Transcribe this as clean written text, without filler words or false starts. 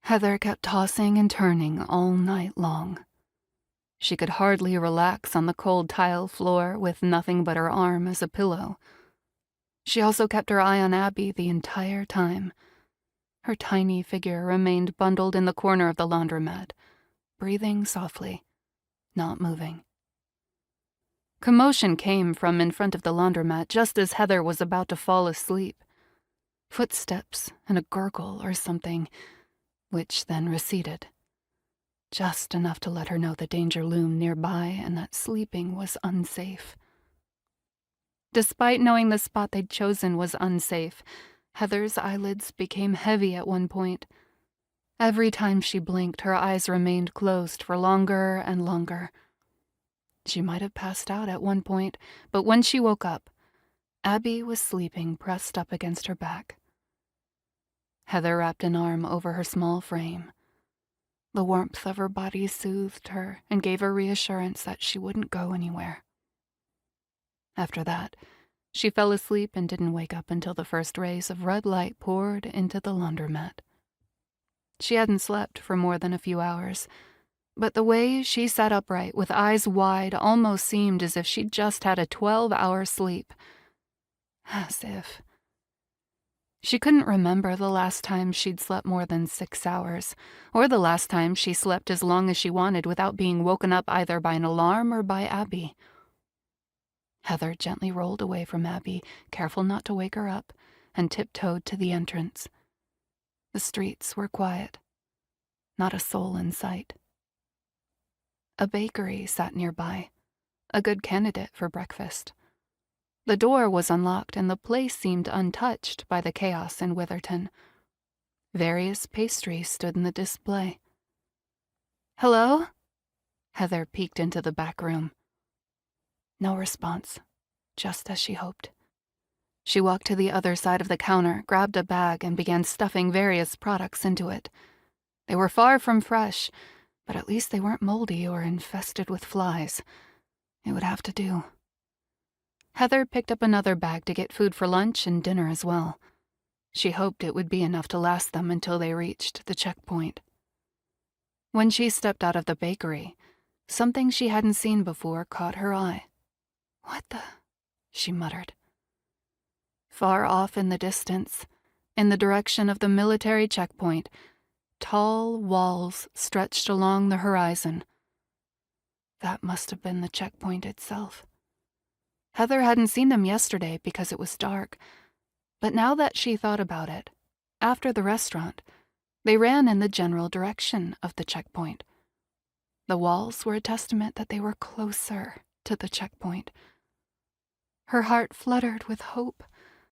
Heather kept tossing and turning all night long. She could hardly relax on the cold tile floor with nothing but her arm as a pillow. She also kept her eye on Abby the entire time. Her tiny figure remained bundled in the corner of the laundromat, breathing softly, not moving. Commotion came from in front of the laundromat just as Heather was about to fall asleep. Footsteps and a gurgle or something, which then receded. Just enough to let her know the danger loomed nearby and that sleeping was unsafe. Despite knowing the spot they'd chosen was unsafe, Heather's eyelids became heavy at one point. Every time she blinked, her eyes remained closed for longer and longer. She might have passed out at one point, but when she woke up, Abby was sleeping pressed up against her back. Heather wrapped an arm over her small frame. The warmth of her body soothed her and gave her reassurance that she wouldn't go anywhere. After that, she fell asleep and didn't wake up until the first rays of red light poured into the laundromat. She hadn't slept for more than a few hours, but the way she sat upright with eyes wide almost seemed as if she'd just had a 12-hour sleep. As if. She couldn't remember the last time she'd slept more than 6 hours, or the last time she slept as long as she wanted without being woken up either by an alarm or by Abby. Heather gently rolled away from Abby, careful not to wake her up, and tiptoed to the entrance. The streets were quiet. Not a soul in sight. A bakery sat nearby, a good candidate for breakfast. The door was unlocked and the place seemed untouched by the chaos in Witherton. Various pastries stood in the display. "Hello?" Heather peeked into the back room. No response, just as she hoped. She walked to the other side of the counter, grabbed a bag, and began stuffing various products into it. They were far from fresh, but at least they weren't moldy or infested with flies. It would have to do. Heather picked up another bag to get food for lunch and dinner as well. She hoped it would be enough to last them until they reached the checkpoint. When she stepped out of the bakery, something she hadn't seen before caught her eye. "What the?" she muttered. Far off in the distance, in the direction of the military checkpoint, tall walls stretched along the horizon. That must have been the checkpoint itself. Heather hadn't seen them yesterday because it was dark, but now that she thought about it, after the restaurant, they ran in the general direction of the checkpoint. The walls were a testament that they were closer to the checkpoint. Her heart fluttered with hope